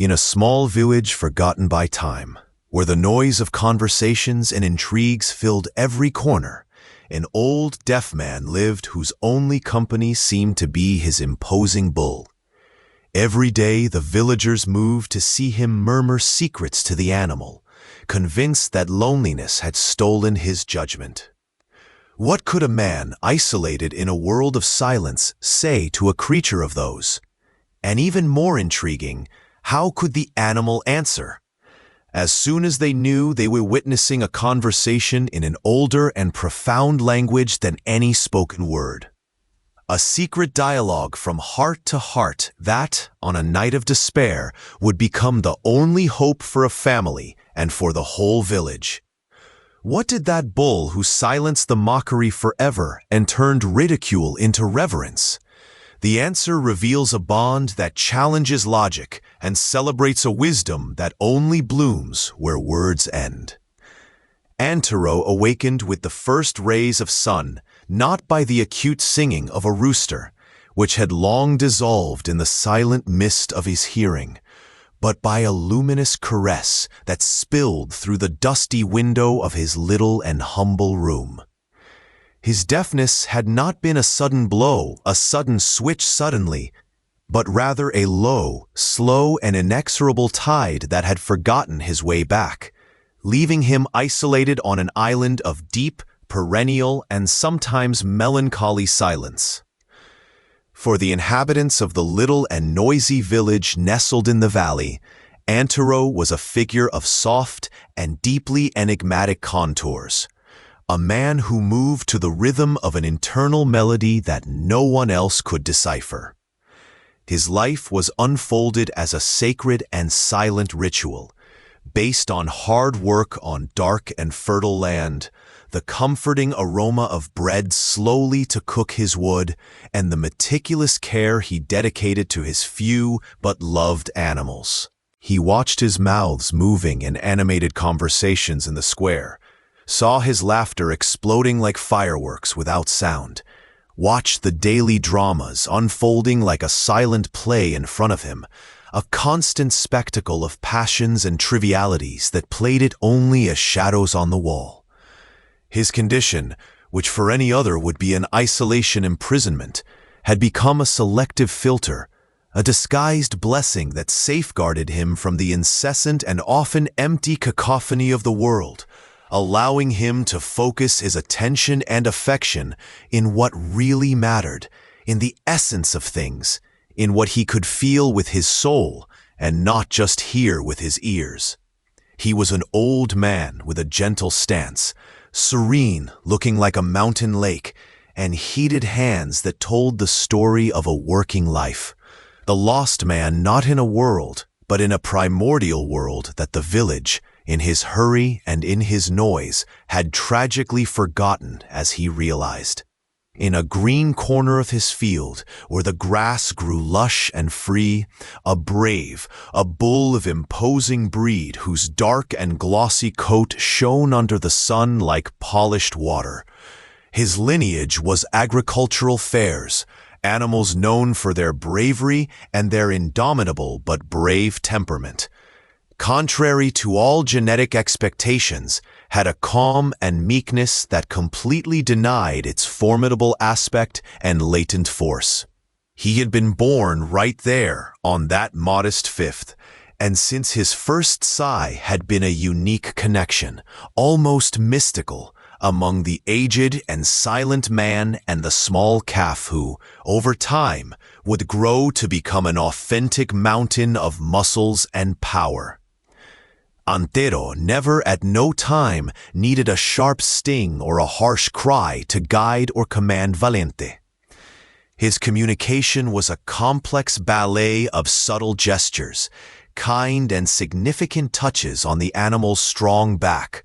In a small village forgotten by time, where the noise of conversations and intrigues filled every corner, an old deaf man lived whose only company seemed to be his imposing bull. Every day the villagers moved to see him murmur secrets to the animal, convinced that loneliness had stolen his judgment. What could a man isolated in a world of silence say to a creature of those? And even more intriguing, how could the animal answer? As soon as they knew they were witnessing a conversation in an older and profound language than any spoken word. A secret dialogue from heart to heart that, on a night of despair, would become the only hope for a family and for the whole village. What did that bull who silenced the mockery forever and turned ridicule into reverence? The answer reveals a bond that challenges logic and celebrates a wisdom that only blooms where words end. Antero awakened with the first rays of sun, not by the acute singing of a rooster, which had long dissolved in the silent mist of his hearing, but by a luminous caress that spilled through the dusty window of his little and humble room. His deafness had not been a sudden blow, a sudden switch suddenly, but rather a low, slow, and inexorable tide that had forgotten his way back, leaving him isolated on an island of deep, perennial, and sometimes melancholy silence. For the inhabitants of the little and noisy village nestled in the valley, Antero was a figure of soft and deeply enigmatic contours, a man who moved to the rhythm of an internal melody that no one else could decipher. His life was unfolded as a sacred and silent ritual, based on hard work on dark and fertile land, the comforting aroma of bread slowly to cook his wood, and the meticulous care he dedicated to his few but loved animals. He watched his mouths moving in animated conversations in the square, saw his laughter exploding like fireworks without sound, watched the daily dramas unfolding like a silent play in front of him, a constant spectacle of passions and trivialities that played it only as shadows on the wall. His condition, which for any other would be an isolation imprisonment, had become a selective filter, a disguised blessing that safeguarded him from the incessant and often empty cacophony of the world, allowing him to focus his attention and affection in what really mattered, in the essence of things, in what he could feel with his soul and not just hear with his ears. He was an old man with a gentle stance, serene, looking like a mountain lake, and heated hands that told the story of a working life. The lost man not in a world, but in a primordial world that the village, in his hurry and in his noise, had tragically forgotten as he realized. In a green corner of his field, where the grass grew lush and free, a bull of imposing breed whose dark and glossy coat shone under the sun like polished water. His lineage was agricultural fairs, animals known for their bravery and their indomitable but brave temperament. Contrary to all genetic expectations, had a calm and meekness that completely denied its formidable aspect and latent force. He had been born right there on that modest fifth, and since his first sigh had been a unique connection, almost mystical, among the aged and silent man and the small calf who, over time, would grow to become an authentic mountain of muscles and power. Antero never at no time needed a sharp sting or a harsh cry to guide or command Valente. His communication was a complex ballet of subtle gestures, kind and significant touches on the animal's strong back,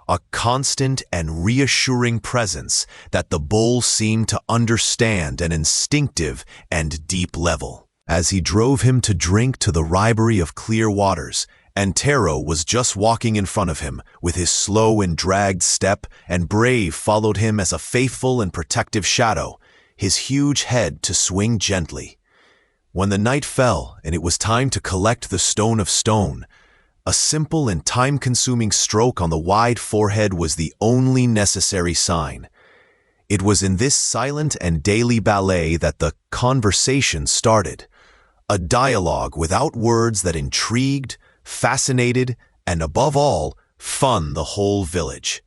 a constant and reassuring presence that the bull seemed to understand an instinctive and deep level. As he drove him to drink to the ribery of clear waters, Antero was just walking in front of him, with his slow and dragged step, and Brave followed him as a faithful and protective shadow, his huge head to swing gently. When the night fell and it was time to collect the stone of stone, a simple and time-consuming stroke on the wide forehead was the only necessary sign. It was in this silent and daily ballet that the conversation started, a dialogue without words that intrigued, fascinated, and above all, fun the whole village.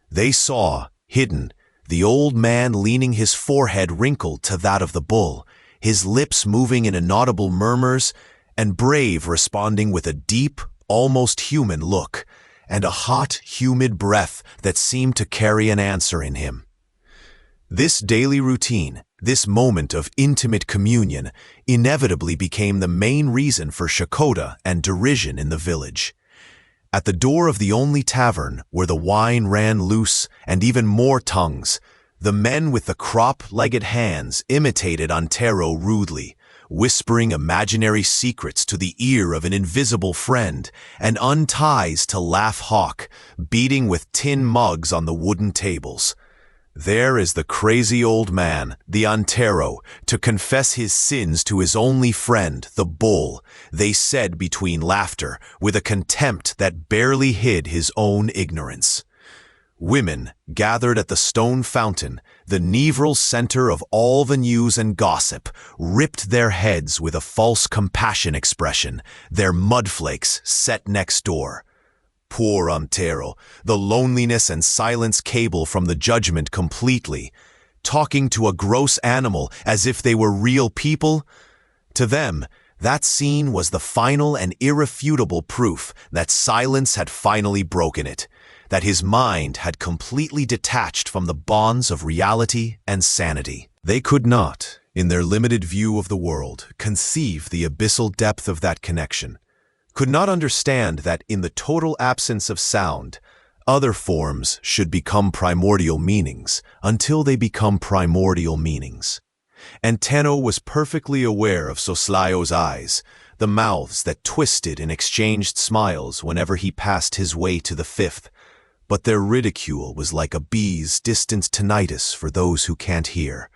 They saw, hidden, the old man leaning his forehead wrinkled to that of the bull, his lips moving in inaudible murmurs, and Brave responding with a deep, almost human look, and a hot, humid breath that seemed to carry an answer in him. This daily routine, this moment of intimate communion, inevitably became the main reason for shakota and derision in the village. At the door of the only tavern where the wine ran loose and even more tongues, the men with the crop-legged hands imitated Antero rudely, whispering imaginary secrets to the ear of an invisible friend, and unties to laugh hawk, beating with tin mugs on the wooden tables. There is the crazy old man, the Antero, to confess his sins to his only friend, the bull, they said between laughter, with a contempt that barely hid his own ignorance. Women gathered at the stone fountain, the Nevral center of all the news and gossip, ripped their heads with a false compassion expression, their mudflakes set next door. Poor Antero, the loneliness and silence cable from the judgment completely, talking to a gross animal as if they were real people. To them, that scene was the final and irrefutable proof that silence had finally broken it, that his mind had completely detached from the bonds of reality and sanity. They could not, in their limited view of the world, conceive the abyssal depth of that connection, could not understand that in the total absence of sound, other forms should become primordial meanings until they become primordial meanings. And Tenno was perfectly aware of Soslayo's eyes, the mouths that twisted and exchanged smiles whenever he passed his way to the fifth, but their ridicule was like a bee's distant tinnitus for those who can't hear.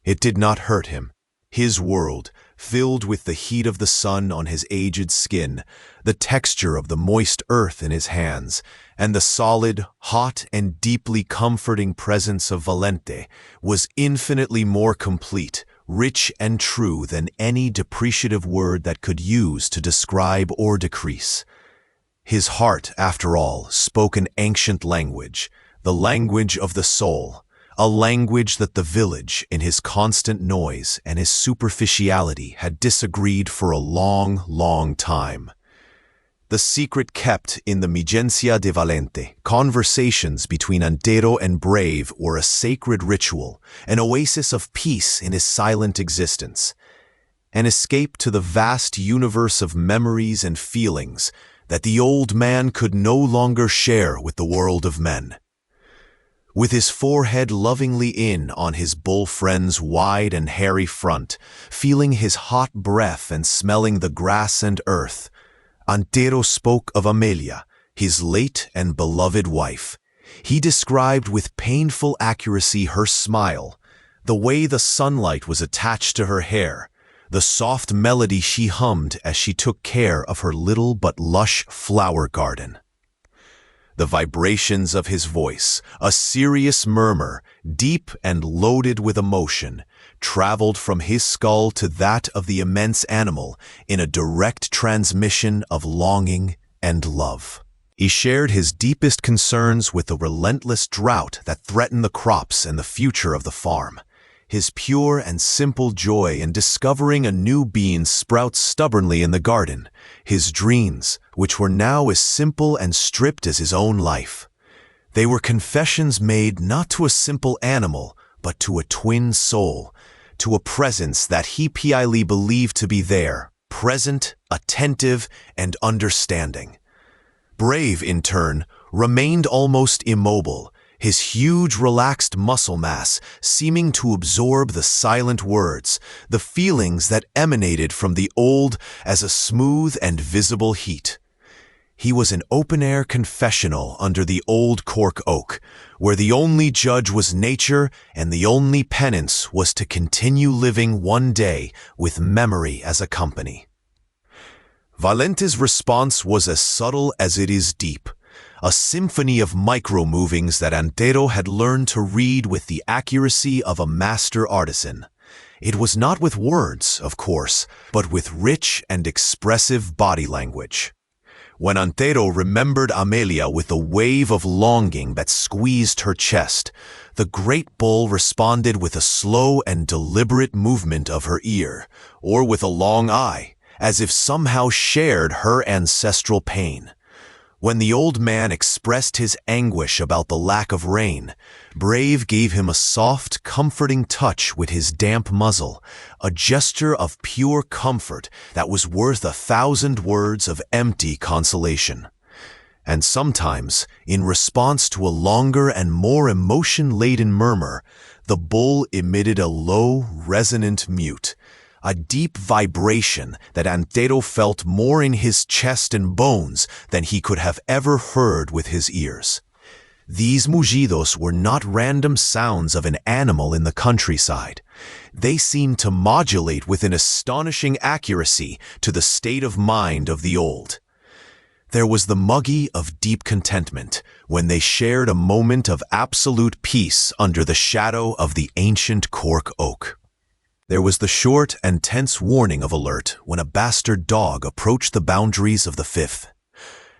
It did not hurt him. His world, filled with the heat of the sun on his aged skin, the texture of the moist earth in his hands, and the solid, hot, and deeply comforting presence of Valente, was infinitely more complete, rich and true than any depreciative word that could use to describe or decrease. His heart, after all, spoke an ancient language, the language of the soul, a language that the village, in his constant noise and his superficiality, had disagreed for a long, long time. The secret kept in the Migencia de Valente, conversations between Antero and Brave were a sacred ritual, an oasis of peace in his silent existence, an escape to the vast universe of memories and feelings that the old man could no longer share with the world of men. With his forehead lovingly in on his bull friend's wide and hairy front, feeling his hot breath and smelling the grass and earth, Antero spoke of Amelia, his late and beloved wife. He described with painful accuracy her smile, the way the sunlight was attached to her hair, the soft melody she hummed as she took care of her little but lush flower garden. The vibrations of his voice, a serious murmur, deep and loaded with emotion, traveled from his skull to that of the immense animal in a direct transmission of longing and love. He shared his deepest concerns with the relentless drought that threatened the crops and the future of the farm, his pure and simple joy in discovering a new bean sprout stubbornly in the garden, his dreams, which were now as simple and stripped as his own life. They were confessions made not to a simple animal, but to a twin soul, to a presence that he piely believed to be there, present, attentive, and understanding. Brave, in turn, remained almost immobile, his huge relaxed muscle mass seeming to absorb the silent words, the feelings that emanated from the old as a smooth and visible heat. He was an open-air confessional under the old cork oak, where the only judge was nature and the only penance was to continue living one day with memory as a company. Valente's response was as subtle as it is deep, a symphony of micro-movings that Antero had learned to read with the accuracy of a master artisan. It was not with words, of course, but with rich and expressive body language. When Antero remembered Amelia with a wave of longing that squeezed her chest, the great bull responded with a slow and deliberate movement of her ear, or with a long eye, as if somehow shared her ancestral pain. When the old man expressed his anguish about the lack of rain, Brave gave him a soft, comforting touch with his damp muzzle, a gesture of pure comfort that was worth 1,000 words of empty consolation. And sometimes, in response to a longer and more emotion-laden murmur, the bull emitted a low, resonant mute, a deep vibration that Antero felt more in his chest and bones than he could have ever heard with his ears. These mugidos were not random sounds of an animal in the countryside. They seemed to modulate with an astonishing accuracy to the state of mind of the old. There was the muggy of deep contentment when they shared a moment of absolute peace under the shadow of the ancient cork oak. There was the short and tense warning of alert when a bastard dog approached the boundaries of the fifth.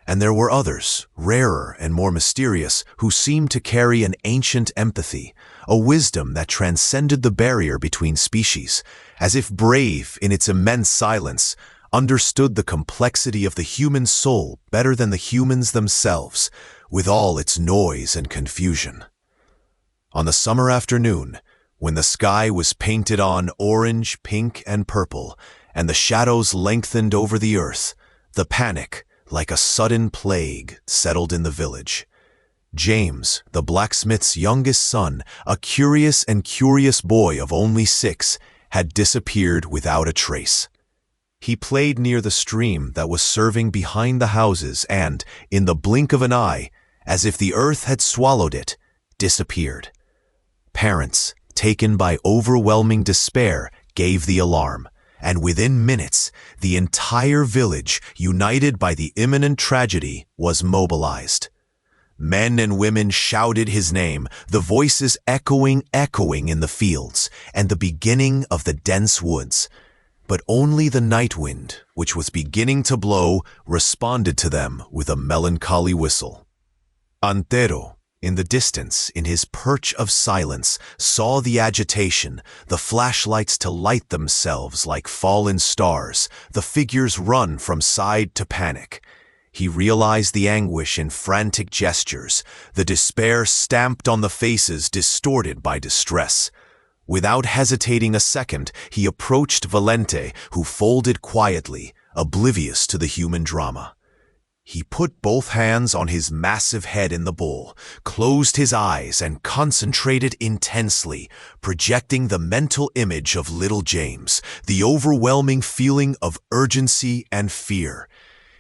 And there were others, rarer and more mysterious, who seemed to carry an ancient empathy, a wisdom that transcended the barrier between species, as if Brave, in its immense silence, understood the complexity of the human soul better than the humans themselves, with all its noise and confusion. On the summer afternoon, when the sky was painted on orange, pink, and purple, and the shadows lengthened over the earth, the panic, like a sudden plague, settled in the village. James, the blacksmith's youngest son, a curious boy of only 6, had disappeared without a trace. He played near the stream that was serving behind the houses and, in the blink of an eye, as if the earth had swallowed it, disappeared. Parents, taken by overwhelming despair, gave the alarm, and within minutes, the entire village, united by the imminent tragedy, was mobilized. Men and women shouted his name, the voices echoing in the fields, and the beginning of the dense woods. But only the night wind, which was beginning to blow, responded to them with a melancholy whistle. Antero, in the distance, in his perch of silence, saw the agitation, the flashlights to light themselves like fallen stars, the figures run from side to panic. He realized the anguish in frantic gestures, the despair stamped on the faces distorted by distress. Without hesitating a second, he approached Valente, who folded quietly, oblivious to the human drama. He put both hands on his massive head in the bowl, closed his eyes, and concentrated intensely, projecting the mental image of little James, the overwhelming feeling of urgency and fear.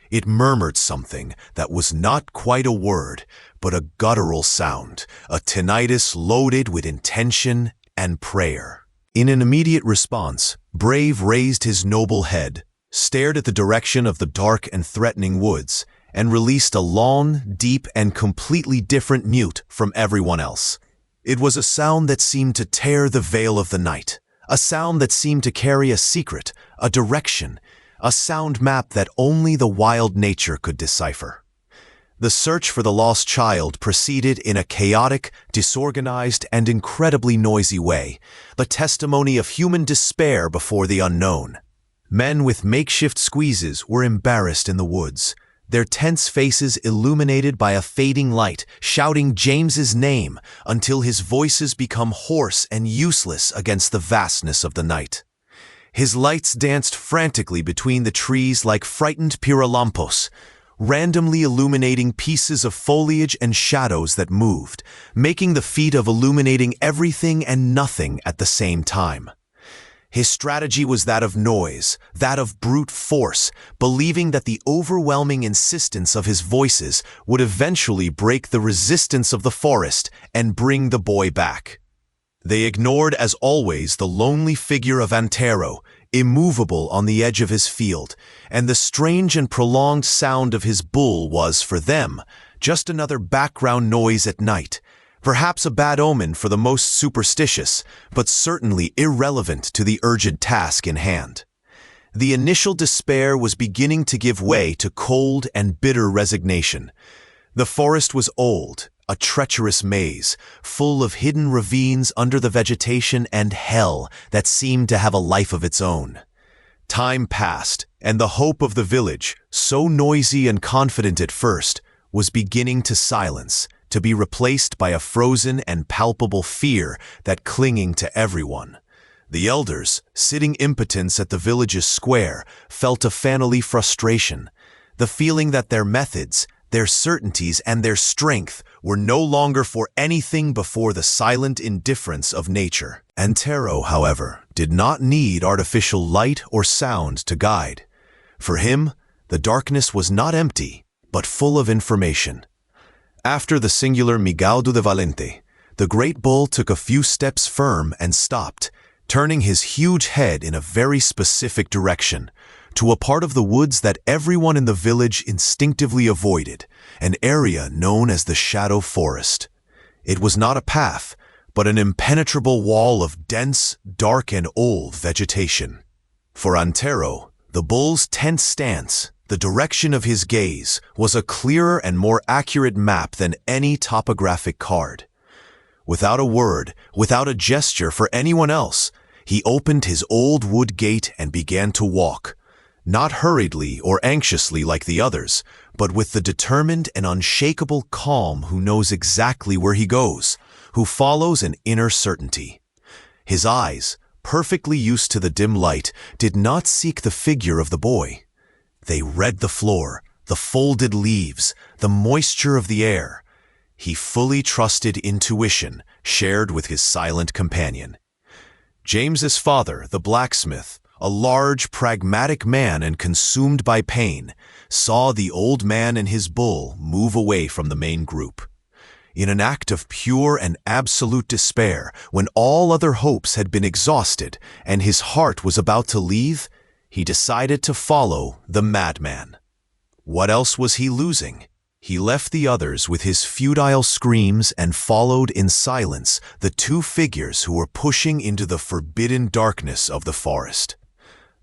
It murmured something that was not quite a word, but a guttural sound, a tinnitus loaded with intention and prayer. In an immediate response, Brave raised his noble head, stared at the direction of the dark and threatening woods, and released a long, deep, and completely different mute from everyone else. It was a sound that seemed to tear the veil of the night, a sound that seemed to carry a secret, a direction, a sound map that only the wild nature could decipher. The search for the lost child proceeded in a chaotic, disorganized, and incredibly noisy way, the testimony of human despair before the unknown. Men with makeshift squeezes were embarrassed in the woods, their tense faces illuminated by a fading light, shouting James's name until his voices become hoarse and useless against the vastness of the night. His lights danced frantically between the trees like frightened piralampos, randomly illuminating pieces of foliage and shadows that moved, making the feat of illuminating everything and nothing at the same time. His strategy was that of noise, that of brute force, believing that the overwhelming insistence of his voices would eventually break the resistance of the forest and bring the boy back. They ignored, as always, the lonely figure of Antero, immovable on the edge of his field, and the strange and prolonged sound of his bull was, for them, just another background noise at night, perhaps a bad omen for the most superstitious, but certainly irrelevant to the urgent task in hand. The initial despair was beginning to give way to cold and bitter resignation. The forest was old, a treacherous maze, full of hidden ravines under the vegetation and hell that seemed to have a life of its own. Time passed, and the hope of the village, so noisy and confident at first, was beginning to silence, to be replaced by a frozen and palpable fear that clinging to everyone. The elders, sitting impotents at the village's square, felt a family frustration, the feeling that their methods, their certainties, and their strength were no longer for anything before the silent indifference of nature. Antero, however, did not need artificial light or sound to guide. For him, the darkness was not empty, but full of information. After the singular Migaudo de Valente, the great bull took a few steps firm and stopped, turning his huge head in a very specific direction, to a part of the woods that everyone in the village instinctively avoided, an area known as the Shadow Forest. It was not a path, but an impenetrable wall of dense, dark, and old vegetation. For Antero, the bull's tense stance, the direction of his gaze, was a clearer and more accurate map than any topographic card. Without a word, without a gesture for anyone else, he opened his old wood gate and began to walk, not hurriedly or anxiously like the others, but with the determined and unshakable calm who knows exactly where he goes, who follows an inner certainty. His eyes, perfectly used to the dim light, did not seek the figure of the boy. They read the floor, the folded leaves, the moisture of the air. He fully trusted intuition, shared with his silent companion. James's father, the blacksmith, a large, pragmatic man and consumed by pain, saw the old man and his bull move away from the main group. In an act of pure and absolute despair, when all other hopes had been exhausted and his heart was about to leave, he decided to follow the madman. What else was he losing? He left the others with his futile screams and followed in silence the two figures who were pushing into the forbidden darkness of the forest.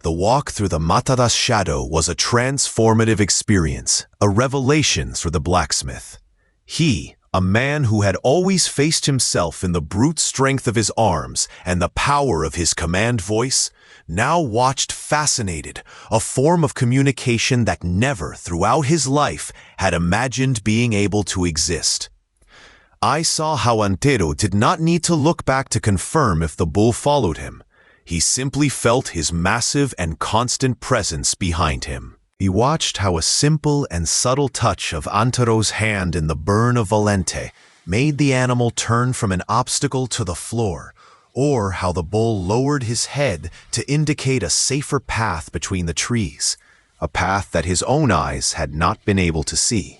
The walk through the Matadas shadow was a transformative experience, a revelation for the blacksmith. He, a man who had always faced himself in the brute strength of his arms and the power of his command voice, now watched fascinated, a form of communication that never, throughout his life, had imagined being able to exist. I saw how Antero did not need to look back to confirm if the bull followed him. He simply felt his massive and constant presence behind him. He watched how a simple and subtle touch of Antero's hand in the burn of Valente made the animal turn from an obstacle to the floor, or how the bull lowered his head to indicate a safer path between the trees, a path that his own eyes had not been able to see.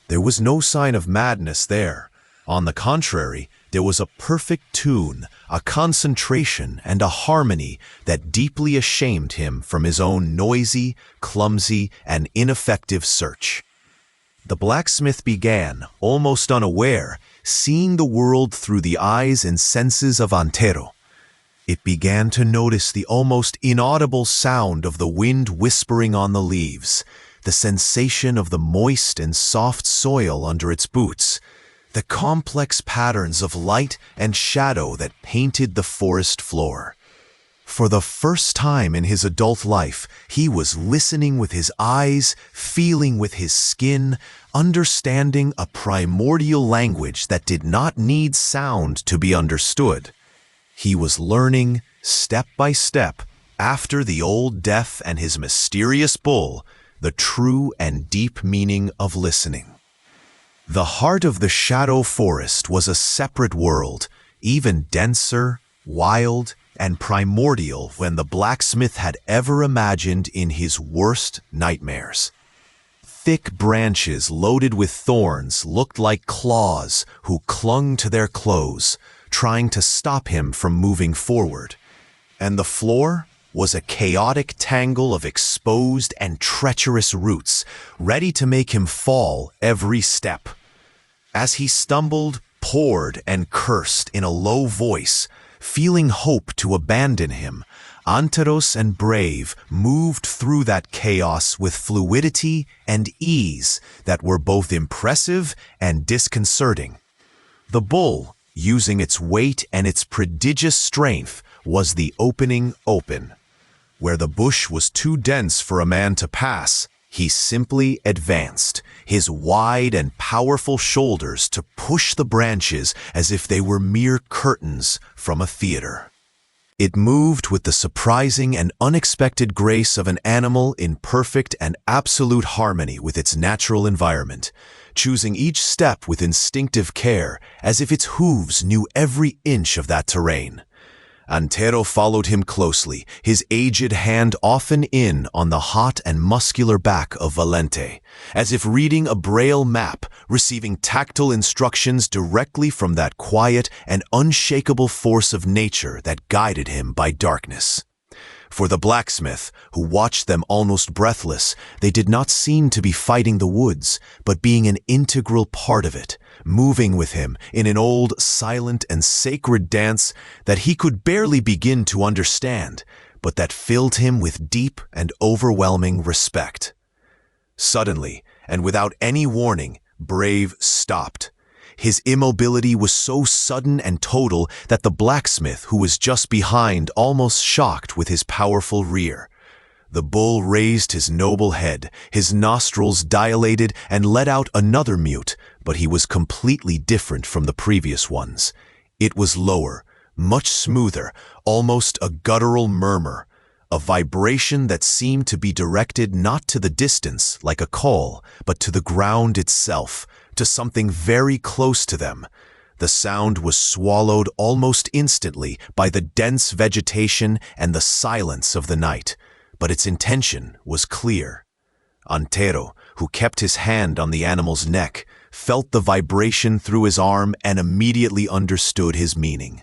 There was no sign of madness there. On the contrary, there was a perfect tune, a concentration, and a harmony that deeply ashamed him from his own noisy, clumsy, and ineffective search. The blacksmith began, almost unaware, seeing the world through the eyes and senses of Antero. It began to notice the almost inaudible sound of the wind whispering on the leaves, the sensation of the moist and soft soil under its boots, the complex patterns of light and shadow that painted the forest floor. For the first time in his adult life, he was listening with his eyes, feeling with his skin, understanding a primordial language that did not need sound to be understood. He was learning, step by step, after the old death and his mysterious bull, the true and deep meaning of listening. The heart of the Shadow Forest was a separate world, even denser, wild, and primordial than the blacksmith had ever imagined in his worst nightmares. Thick branches loaded with thorns looked like claws who clung to their clothes, trying to stop him from moving forward. And the floor was a chaotic tangle of exposed and treacherous roots, ready to make him fall every step. As he stumbled, poured, and cursed in a low voice, feeling hope to abandon him, Anteros and Brave moved through that chaos with fluidity and ease that were both impressive and disconcerting. The bull, using its weight and its prodigious strength, was the opening open. Where the bush was too dense for a man to pass, he simply advanced, his wide and powerful shoulders to push the branches as if they were mere curtains from a theater. It moved with the surprising and unexpected grace of an animal in perfect and absolute harmony with its natural environment, choosing each step with instinctive care as if its hooves knew every inch of that terrain. Antero followed him closely, his aged hand often in on the hot and muscular back of Valente, as if reading a braille map, receiving tactile instructions directly from that quiet and unshakable force of nature that guided him by darkness. For the blacksmith, who watched them almost breathless, they did not seem to be fighting the woods, but being an integral part of it, moving with him in an old, silent, and sacred dance that he could barely begin to understand, but that filled him with deep and overwhelming respect. Suddenly, and without any warning, Brave stopped. His immobility was so sudden and total that the blacksmith, who was just behind, almost shocked with his powerful rear. The bull raised his noble head, his nostrils dilated and let out another mute, but he was completely different from the previous ones. It was lower, much smoother, almost a guttural murmur, a vibration that seemed to be directed not to the distance like a call, but to the ground itself, to something very close to them. The sound was swallowed almost instantly by the dense vegetation and the silence of the night, but its intention was clear. Antero, who kept his hand on the animal's neck, felt the vibration through his arm and immediately understood his meaning.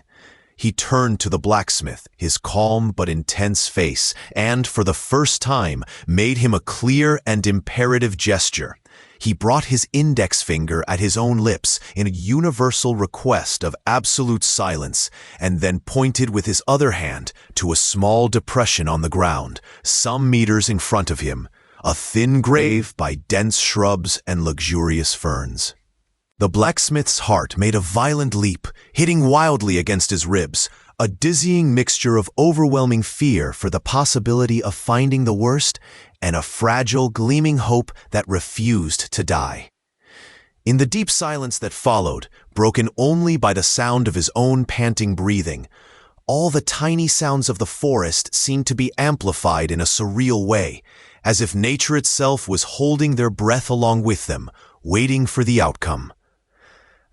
He turned to the blacksmith, his calm but intense face, and for the first time made him a clear and imperative gesture. He brought his index finger at his own lips in a universal request of absolute silence, and then pointed with his other hand to a small depression on the ground, some meters in front of him, a thin grave by dense shrubs and luxurious ferns. The blacksmith's heart made a violent leap, hitting wildly against his ribs, a dizzying mixture of overwhelming fear for the possibility of finding the worst and a fragile, gleaming hope that refused to die. In the deep silence that followed, broken only by the sound of his own panting breathing, all the tiny sounds of the forest seemed to be amplified in a surreal way, as if nature itself was holding their breath along with them, waiting for the outcome.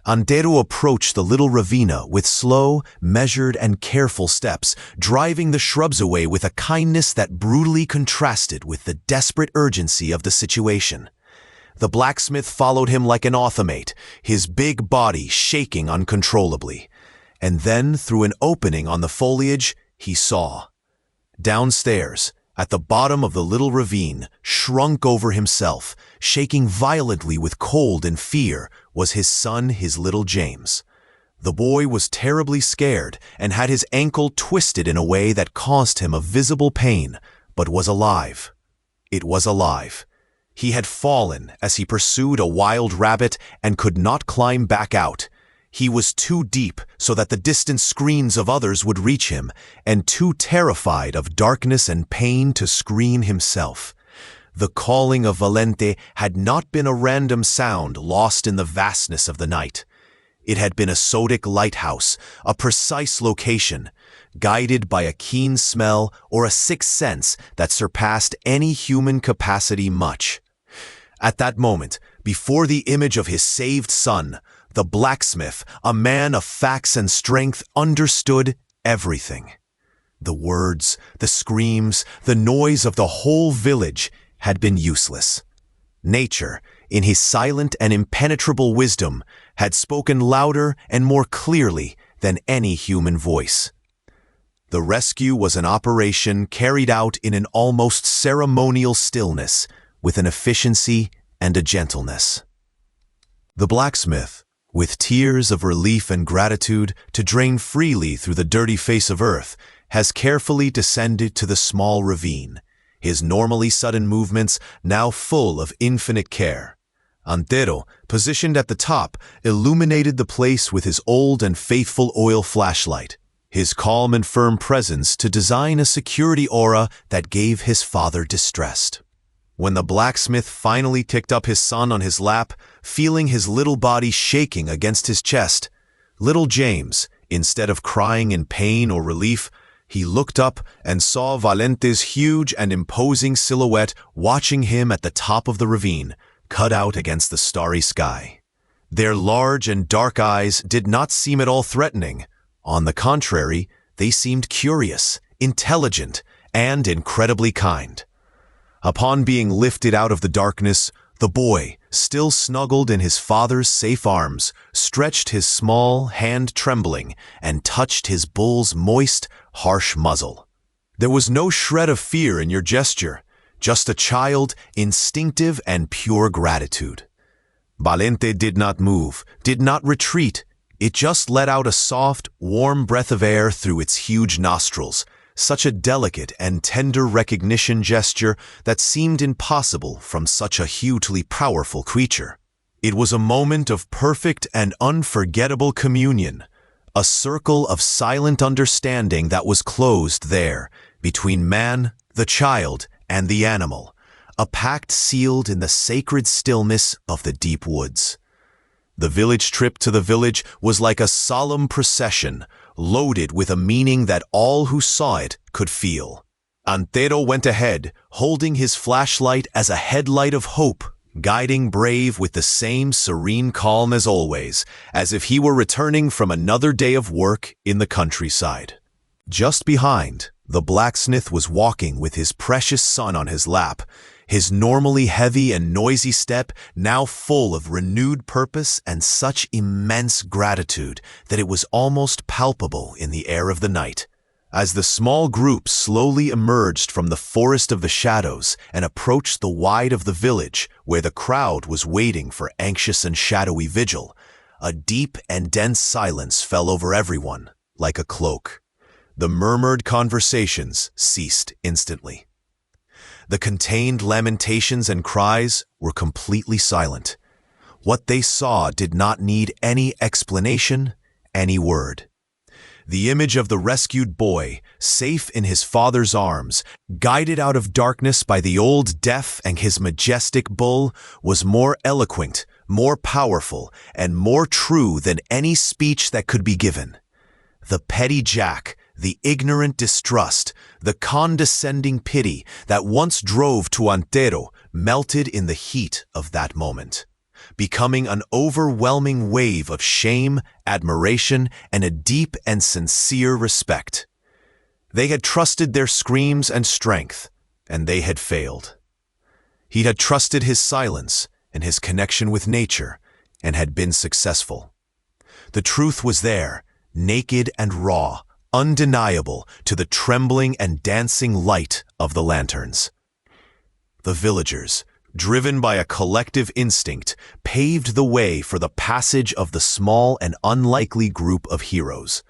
Antero approached the little ravina with slow, measured, and careful steps, driving the shrubs away with a kindness that brutally contrasted with the desperate urgency of the situation. The blacksmith followed him like an automate, his big body shaking uncontrollably. And then, through an opening on the foliage, he saw. Downstairs, at the bottom of the little ravine, shrunk over himself, shaking violently with cold and fear, was his son, his little James. The boy was terribly scared and had his ankle twisted in a way that caused him a visible pain, but was alive. It was alive. He had fallen as he pursued a wild rabbit and could not climb back out. He was too deep so that the distant screams of others would reach him, and too terrified of darkness and pain to scream himself. The calling of Valente had not been a random sound lost in the vastness of the night. It had been a sodic lighthouse, a precise location, guided by a keen smell or a sixth sense that surpassed any human capacity much. At that moment, before the image of his saved son, the blacksmith, a man of facts and strength, understood everything. The words, the screams, the noise of the whole village had been useless. Nature, in his silent and impenetrable wisdom, had spoken louder and more clearly than any human voice. The rescue was an operation carried out in an almost ceremonial stillness, with an efficiency and a gentleness. The blacksmith, with tears of relief and gratitude to drain freely through the dirty face of earth, has carefully descended to the small ravine, his normally sudden movements now full of infinite care. Antero, positioned at the top, illuminated the place with his old and faithful oil flashlight, his calm and firm presence to design a security aura that gave his father distress. When the blacksmith finally picked up his son on his lap, feeling his little body shaking against his chest, little James, instead of crying in pain or relief, he looked up and saw Valente's huge and imposing silhouette watching him at the top of the ravine, cut out against the starry sky. Their large and dark eyes did not seem at all threatening. On the contrary, they seemed curious, intelligent, and incredibly kind. Upon being lifted out of the darkness, the boy, still snuggled in his father's safe arms, stretched his small hand trembling and touched his bull's moist, harsh muzzle. There was no shred of fear in your gesture, just a child, instinctive and pure gratitude. Valente did not move, did not retreat. It just let out a soft, warm breath of air through its huge nostrils, such a delicate and tender recognition gesture that seemed impossible from such a hugely powerful creature. It was a moment of perfect and unforgettable communion, a circle of silent understanding that was closed there, between man, the child, and the animal, a pact sealed in the sacred stillness of the deep woods. The village trip to the village was like a solemn procession, loaded with a meaning that all who saw it could feel. Antero went ahead, holding his flashlight as a headlight of hope, guiding Brave with the same serene calm as always, as if he were returning from another day of work in the countryside. Just behind, the blacksmith was walking with his precious son on his lap, his normally heavy and noisy step now full of renewed purpose and such immense gratitude that it was almost palpable in the air of the night. As the small group slowly emerged from the forest of the shadows and approached the wide of the village, where the crowd was waiting for anxious and shadowy vigil, a deep and dense silence fell over everyone, like a cloak. The murmured conversations ceased instantly. The contained lamentations and cries were completely silent. What they saw did not need any explanation, any word. The image of the rescued boy, safe in his father's arms, guided out of darkness by the old deaf and his majestic bull, was more eloquent, more powerful, and more true than any speech that could be given. The petty Jack, the ignorant distrust, the condescending pity that once drove to Antero melted in the heat of that moment, becoming an overwhelming wave of shame, admiration, and a deep and sincere respect. They had trusted their screams and strength, and they had failed. He had trusted his silence and his connection with nature, and had been successful. The truth was there, naked and raw, undeniable to the trembling and dancing light of the lanterns. The villagers, driven by a collective instinct, paved the way for the passage of the small and unlikely group of heroes.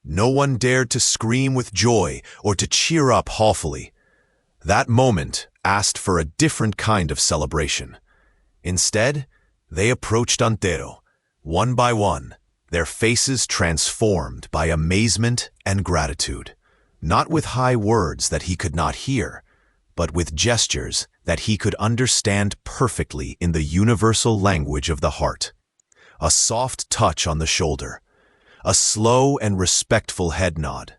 No one dared to scream with joy or to cheer up haughtily. That moment asked for a different kind of celebration. Instead, they approached Antero, one by one, their faces transformed by amazement and gratitude, not with high words that he could not hear, but with gestures that he could understand perfectly in the universal language of the heart. A soft touch on the shoulder, a slow and respectful head nod,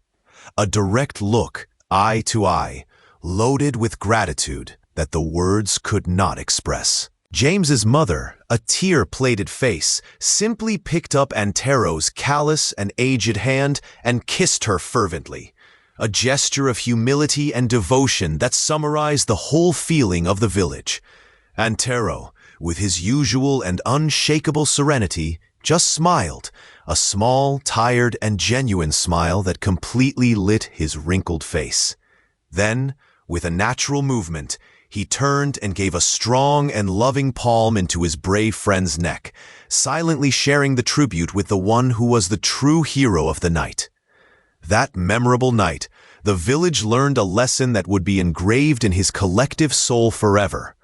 a direct look, eye to eye, loaded with gratitude that the words could not express. James's mother, a tear-plated face, simply picked up Antero's callous and aged hand and kissed her fervently. a gesture of humility and devotion that summarized the whole feeling of the village. Antero, with his usual and unshakable serenity, just smiled, a small, tired, and genuine smile that completely lit his wrinkled face. Then, with a natural movement, he turned and gave a strong and loving palm into his brave friend's neck, silently sharing the tribute with the one who was the true hero of the night. That memorable night, the village learned a lesson that would be engraved in his collective soul forever.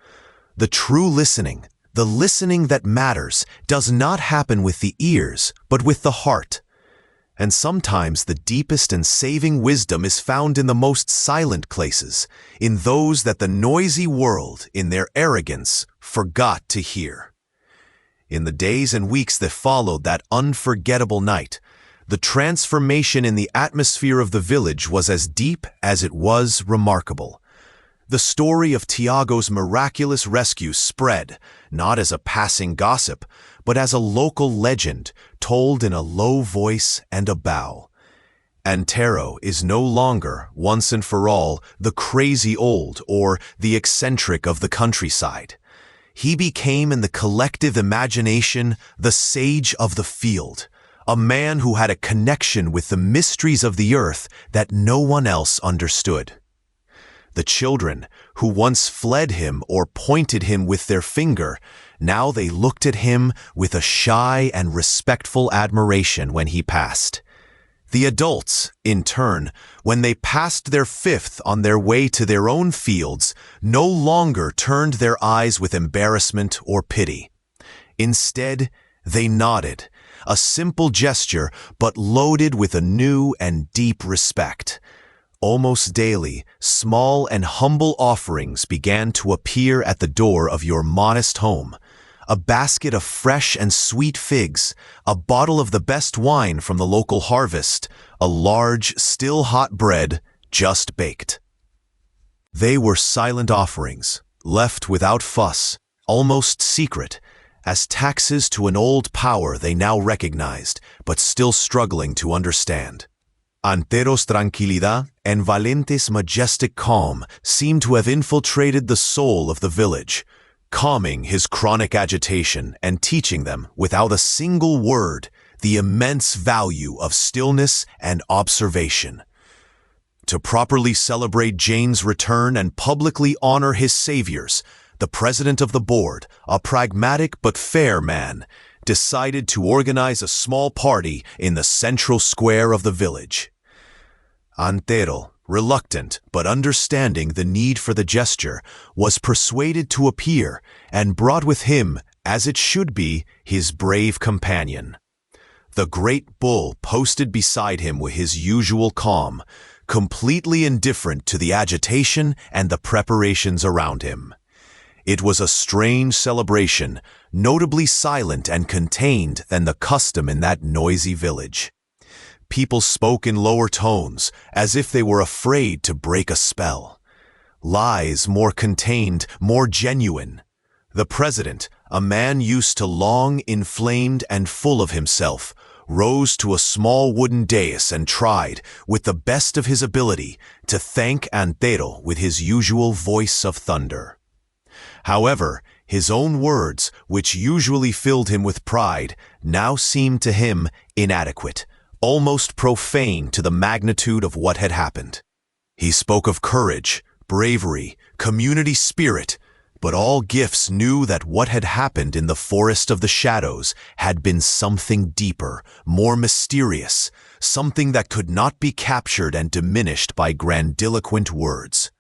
The true listening, the listening that matters, does not happen with the ears, but with the heart. And sometimes the deepest and saving wisdom is found in the most silent places, in those that the noisy world, in their arrogance, forgot to hear. In the days and weeks that followed that unforgettable night, the transformation in the atmosphere of the village was as deep as it was remarkable. The story of Tiago's miraculous rescue spread, not as a passing gossip, but as a local legend told in a low voice and a bow. Antero is no longer, once and for all, the crazy old or the eccentric of the countryside. He became in the collective imagination the sage of the field, a man who had a connection with the mysteries of the earth that no one else understood. The children, who once fled him or pointed him with their finger, now they looked at him with a shy and respectful admiration when he passed. The adults, in turn, when they passed their fifth on their way to their own fields, no longer turned their eyes with embarrassment or pity. Instead, they nodded, a simple gesture but loaded with a new and deep respect. Almost daily, small and humble offerings began to appear at the door of your modest home. A basket of fresh and sweet figs, a bottle of the best wine from the local harvest, a large, still hot bread, just baked. They were silent offerings, left without fuss, almost secret, as taxes to an old power they now recognized, but still struggling to understand. Antero's tranquilidad and Valente's majestic calm seemed to have infiltrated the soul of the village, calming his chronic agitation and teaching them, without a single word, the immense value of stillness and observation. To properly celebrate Jane's return and publicly honor his saviors, the president of the board, a pragmatic but fair man, decided to organize a small party in the central square of the village. Antero, reluctant but understanding the need for the gesture, was persuaded to appear and brought with him, as it should be, his brave companion. The great bull posted beside him with his usual calm, completely indifferent to the agitation and the preparations around him. It was a strange celebration, notably silent and contained than the custom in that noisy village. People spoke in lower tones, as if they were afraid to break a spell. Lies more contained, more genuine. The president, a man used to long, inflamed, and full of himself, rose to a small wooden dais and tried, with the best of his ability, to thank Antero with his usual voice of thunder. However, his own words, which usually filled him with pride, now seemed to him inadequate, almost profane to the magnitude of what had happened. He spoke of courage, bravery, community spirit, but all gifts knew that what had happened in the forest of the shadows had been something deeper, more mysterious, something that could not be captured and diminished by grandiloquent words.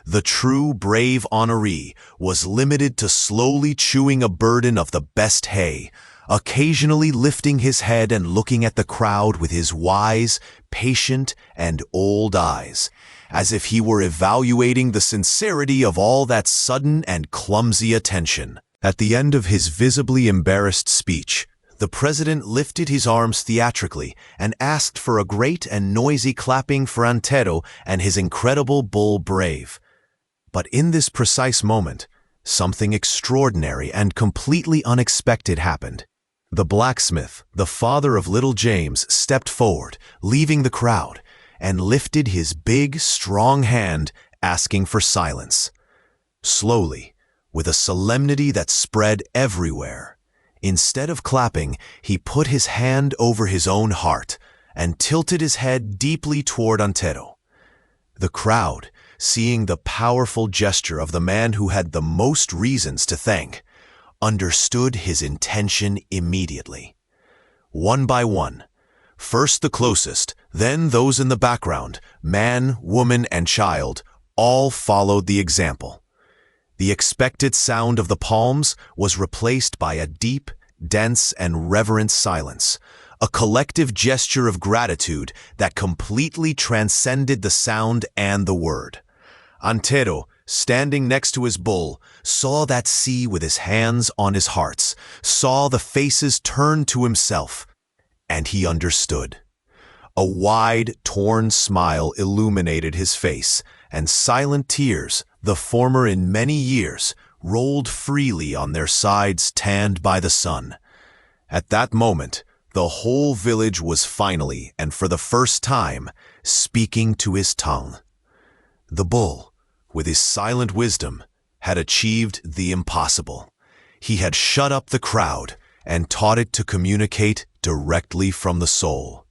The true brave honoree was limited to slowly chewing a burden of the best hay, occasionally lifting his head and looking at the crowd with his wise, patient, and old eyes, as if he were evaluating the sincerity of all that sudden and clumsy attention. At the end of his visibly embarrassed speech, the president lifted his arms theatrically and asked for a great and noisy clapping for Antero and his incredible bull brave. But in this precise moment, something extraordinary and completely unexpected happened. The blacksmith, the father of little James, stepped forward, leaving the crowd, and lifted his big, strong hand, asking for silence. Slowly, with a solemnity that spread everywhere, instead of clapping, he put his hand over his own heart and tilted his head deeply toward Antero. The crowd, seeing the powerful gesture of the man who had the most reasons to thank, understood his intention immediately. One by one, first the closest, then those in the background, man, woman, and child, all followed the example. The expected sound of the palms was replaced by a deep, dense, and reverent silence, a collective gesture of gratitude that completely transcended the sound and the word. Antero, standing next to his bull, saw that sea with his hands on his hearts, saw the faces turn to himself, and he understood. A wide, torn smile illuminated his face, and silent tears, the former in many years, rolled freely on their sides tanned by the sun. At that moment, the whole village was finally, and for the first time, speaking to his tongue. The bull, with his silent wisdom, had achieved the impossible. He had shut up the crowd and taught it to communicate directly from the soul.